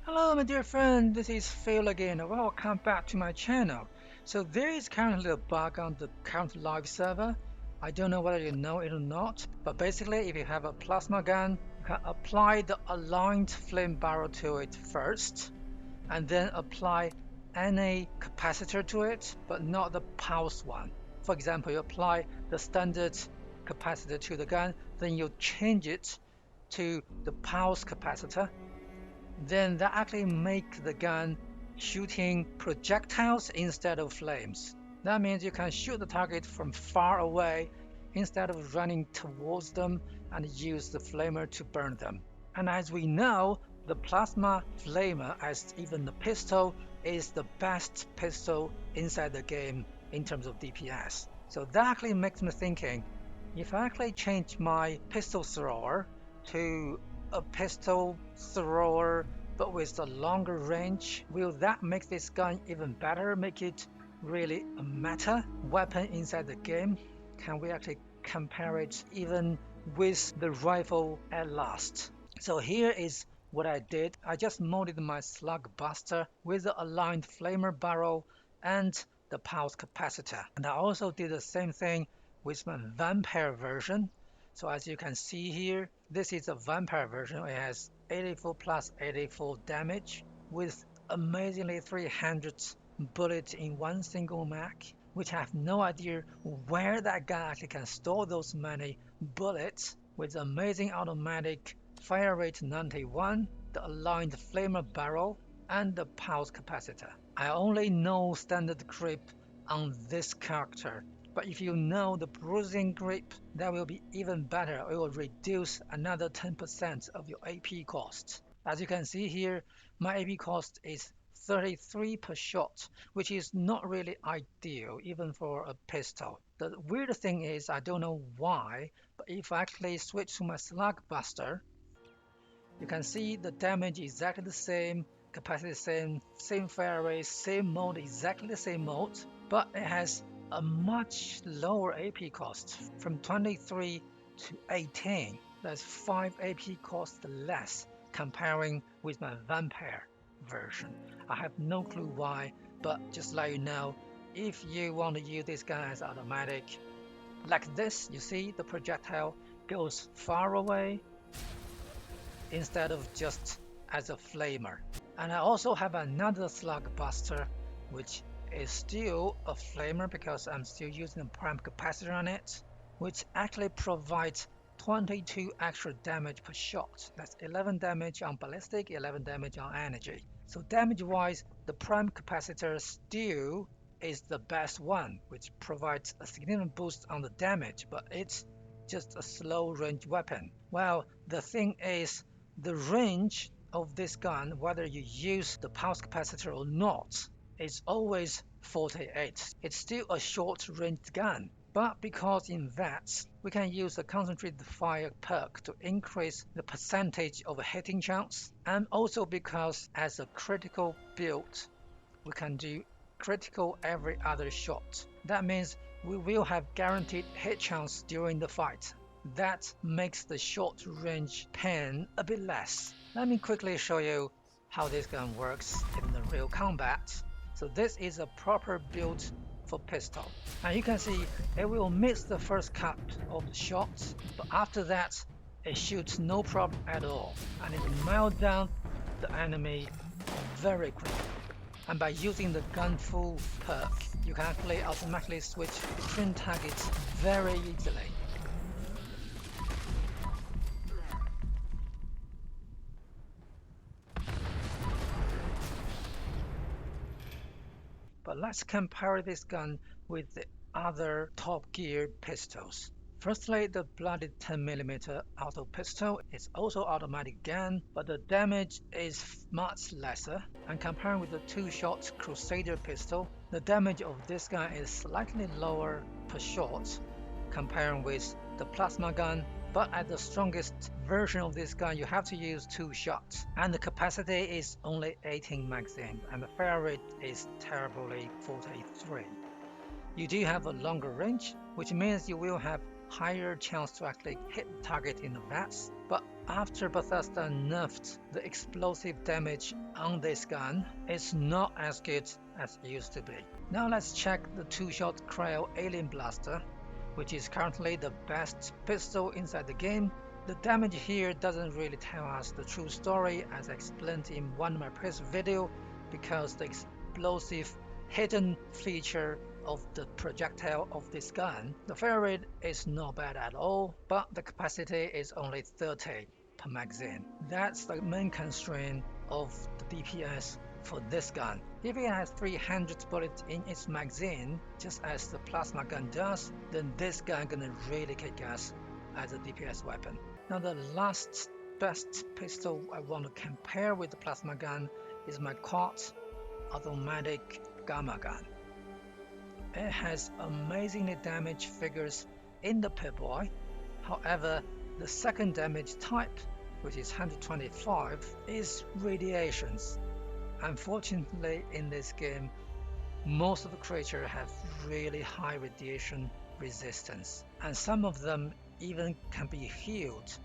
Hello, my dear friend. This is Phil again. Welcome back to my channel. So there is currently a bug on the current live server. I don't know whether you know it or not, but basically, if you have a plasma gun, you can apply the aligned flame barrel to it first, and then apply any capacitor to it, but not the pulse one. For example, you apply the standard capacitor to the gun, then you change it to the pulse capacitor, then that actually make the gun shooting projectiles instead of flames. That means you can shoot the target from far away instead of running towards them and use the flamer to burn them. And as we know, the plasma flamer, as even the pistol, is the best pistol inside the game in terms of DPS. So that actually makes me thinking, if I actually change my pistol thrower to a pistol thrower but with a longer range, will that make this gun even better, make it really a meta weapon inside the game? Can we actually compare it even with the rifle at last? So here is what I did. I just modded my slug buster with the aligned flamer barrel and the pulse capacitor, and I also did the same thing with my vampire version. So as you can see here, this is a vampire version. It has 84 plus 84 damage with amazingly 300 bullets in one single mag, which I have no idea where that guy actually can store those many bullets, with amazing automatic fire rate 91, the aligned flamer barrel, and the pulse capacitor. I only know standard grip on this character, but if you know the bruising grip, that will be even better. It will reduce another 10% of your AP cost. As you can see here, my AP cost is 33 per shot, which is not really ideal even for a pistol. The weird thing is, I don't know why, but if I actually switch to my slug buster, you can see the damage is exactly the same, capacity same, same fire rate, same mode, exactly the same mode, but it has a much lower AP cost from 23 to 18. That's 5 AP cost less comparing with my vampire version. I have no clue why, but just let you know, if you want to use this gun as automatic, like this, you see the projectile goes far away instead of just as a flamer. And I also have another slug buster, which is still a flamer because I'm still using a prime capacitor on it, which actually provides 22 extra damage per shot. That's 11 damage on ballistic, 11 damage on energy. So damage wise, the prime capacitor still is the best one, which provides a significant boost on the damage, but it's just a slow range weapon. Well, the thing is, the range of this gun, whether you use the pulse capacitor or not, is always 48. It's still a short range gun, but because in VATS we can use the concentrated fire perk to increase the percentage of a hitting chance, and also because as a critical build we can do critical every other shot. That means we will have guaranteed hit chance during the fight. That makes the short range pain a bit less. Let me quickly show you how this gun works in the real combat. So this is a proper build for pistol. And you can see it will miss the first cut of the shot, but after that it shoots no problem at all, and it will melt down the enemy very quickly. And by using the gunful perk, you can actually automatically switch between targets very easily. But let's compare this gun with the other Top Gear pistols. Firstly, the bloody 10mm auto pistol is also automatic gun, but the damage is much lesser. And comparing with the two-shot Crusader pistol, the damage of this gun is slightly lower per shot comparing with the plasma gun, but at the strongest version of this gun you have to use 2 shots, and the capacity is only 18 magazine, and the fire rate is terribly 43. You do have a longer range, which means you will have higher chance to actually hit the target in the VATS, but After Bethesda nerfed the explosive damage on this gun, it's not as good as it used to be. Now let's check the two-shot cryo alien blaster, which is currently the best pistol inside the game. The damage here doesn't really tell us the true story, as I explained in one of my previous video, because the explosive hidden feature of the projectile of this gun. The fire rate is not bad at all, but the capacity is only 30 per magazine. That's the main constraint of the DPS for this gun. If it has 300 bullets in its magazine, just as the plasma gun does, then this gun gonna really kick ass as a DPS weapon. Now the last best pistol I want to compare with the plasma gun is my quad automatic gamma gun. It has amazingly damage figures in the Pip-Boy. However, the second damage type, which is 125, is radiations. Unfortunately, in this game, most of the creatures have really high radiation resistance, and some of them even can be healed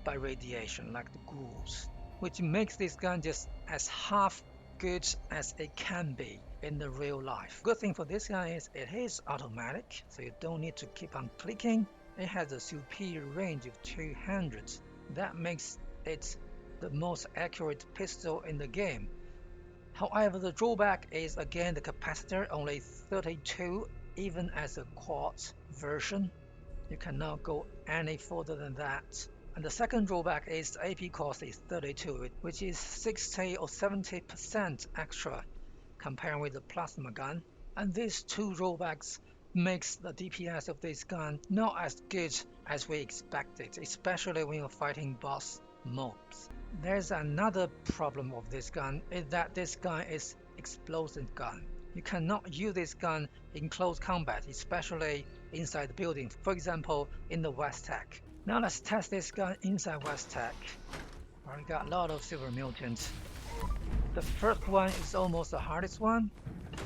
by radiation, like the ghouls, which makes this gun just as half good as it can be in the real life. Good thing for this gun is it is automatic, so you don't need to keep on clicking. It has a superior range of 200. That makes it the most accurate pistol in the game. However, the drawback is again the capacitor, only 32, even as a quad version. You cannot go any further than that. And the second drawback is the AP cost is 32, which is 60 or 70% extra compared with the plasma gun. And these two drawbacks makes the DPS of this gun not as good as we expected, especially when you're fighting boss mobs. There's another problem of this gun, is that this gun is explosive gun. You cannot use this gun in close combat, especially inside the building, for example in the West Tech. Now let's test this gun inside West Tech. We got a lot of silver mutants. The first one is almost the hardest one.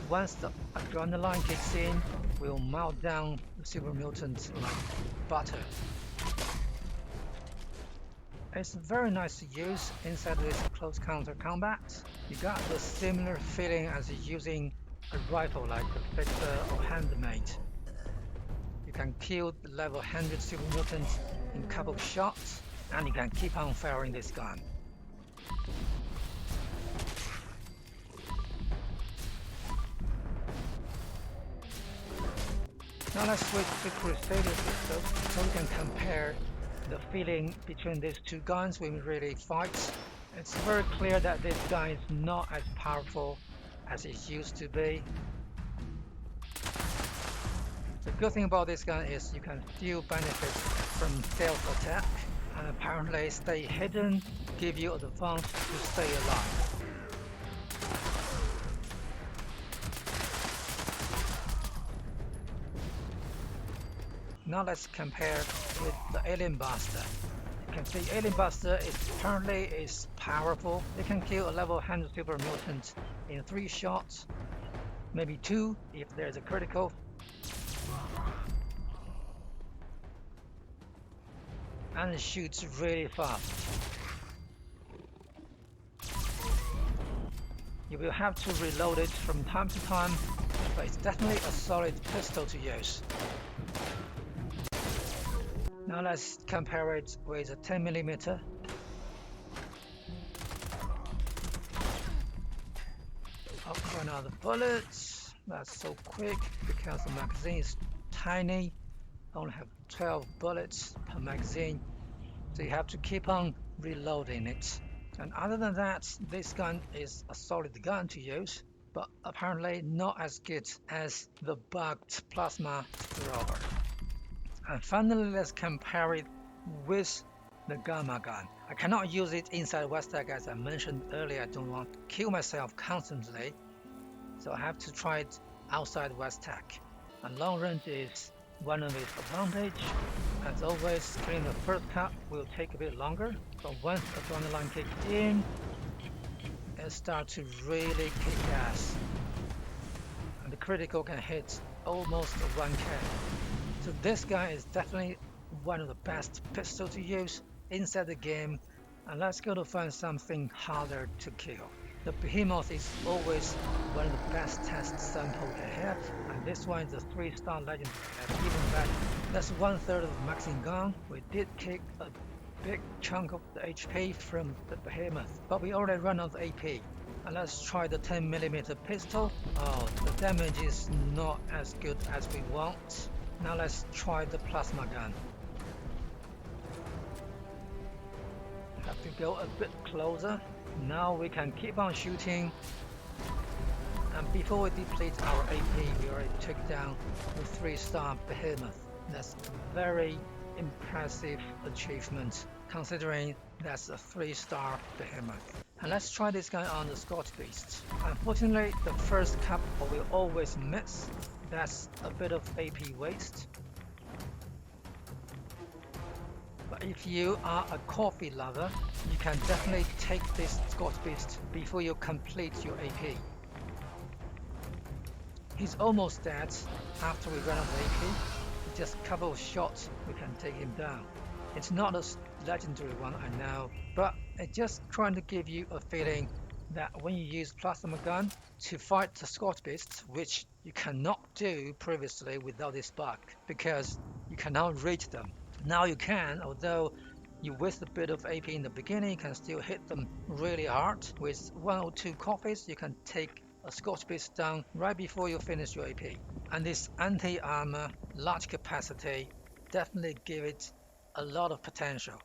Once the adrenaline kicks in, we'll melt down the silver mutants like butter. It's very nice to use inside this close counter combat. You got the similar feeling as using a rifle like the Fixer or Handmade. You can kill the level 100 silver mutants in a couple of shots, and you can keep on firing this gun. Now let's switch to Crusader pistol so we can compare the feeling between these two guns when we really fight. It's very clear that this gun is not as powerful as it used to be. The good thing about this gun is you can still benefit from stealth attack, and apparently stay hidden give you advantage to stay alive. Now let's compare with the Alien Buster. You can see Alien Buster apparently is powerful. It can kill a level 100 super mutant in 3 shots, maybe 2 if there's a critical. And it shoots really fast. You will have to reload it from time to time, but it's definitely a solid pistol to use. Now let's compare it with a 10mm. Up run out of bullets. That's so quick because the magazine is tiny. Only have 12 bullets per magazine, so you have to keep on reloading it. And other than that, this gun is a solid gun to use, but apparently not as good as the bugged plasma thrower. And finally, let's compare it with the gamma gun. I cannot use it inside West Tech, as I mentioned earlier. I don't want to kill myself constantly, so I have to try it outside West Tech. And long range is one of its advantages. As always, killing the first cut will take a bit longer, but once adrenaline kicks in, it starts to really kick ass. And the critical can hit almost 1k. So this gun is definitely one of the best pistols to use inside the game, and let's go to find something harder to kill. The behemoth is always one of the best test sample we can have, and this one is a 3-star legendary. That's even better. That's 1/3 of the maxing gun. We did kick a big chunk of the HP from the behemoth, but we already run out of AP. And let's try the 10mm pistol. Oh, the damage is not as good as we want. Now let's try the plasma gun. Have to go a bit closer. Now we can keep on shooting. And before we deplete our AP, we already took down the 3-star behemoth. That's a very impressive achievement, considering that's a 3-star behemoth. And let's try this guy on the Scotch Beast. Unfortunately, the first couple will always miss. That's a bit of AP waste. But if you are a coffee lover, you can definitely take this Scotch Beast before you complete your AP. He's almost dead after we run out of AP. Just a couple of shots, we can take him down. It's not a legendary one, I know, but it's just trying to give you a feeling that when you use plasma gun to fight the Scotch Beasts, which you cannot do previously without this bug, because you cannot reach them. Now you can, although you waste a bit of AP in the beginning, you can still hit them really hard. With 1 or 2 coffees, you can take a Scotch Beast down right before you finish your AP. And this anti-armor, large capacity, definitely give it a lot of potential.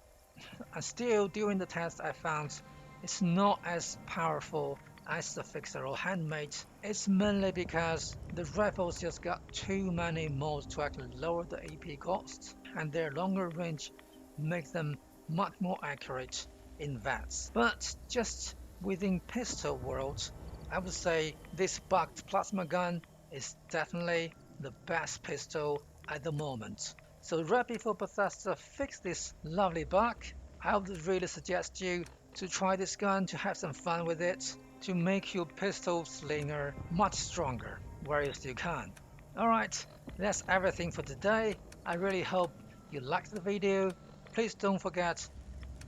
And still, during the test, I found it's not as powerful as the fixer or handmade. It's mainly because the rifles just got too many mods to actually lower the AP cost, and their longer range makes them much more accurate in VATS. But just within pistol world, I would say this bugged plasma gun is definitely the best pistol at the moment. So right before Bethesda fix this lovely bug, I would really suggest you to try this gun, to have some fun with it, to make your pistol slinger much stronger where you still can. Alright, that's everything for today. I really hope you liked the video. Please don't forget,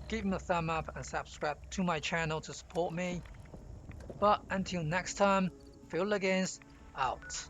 give me a thumb up and subscribe to my channel to support me. But until next time, Phil Legends out.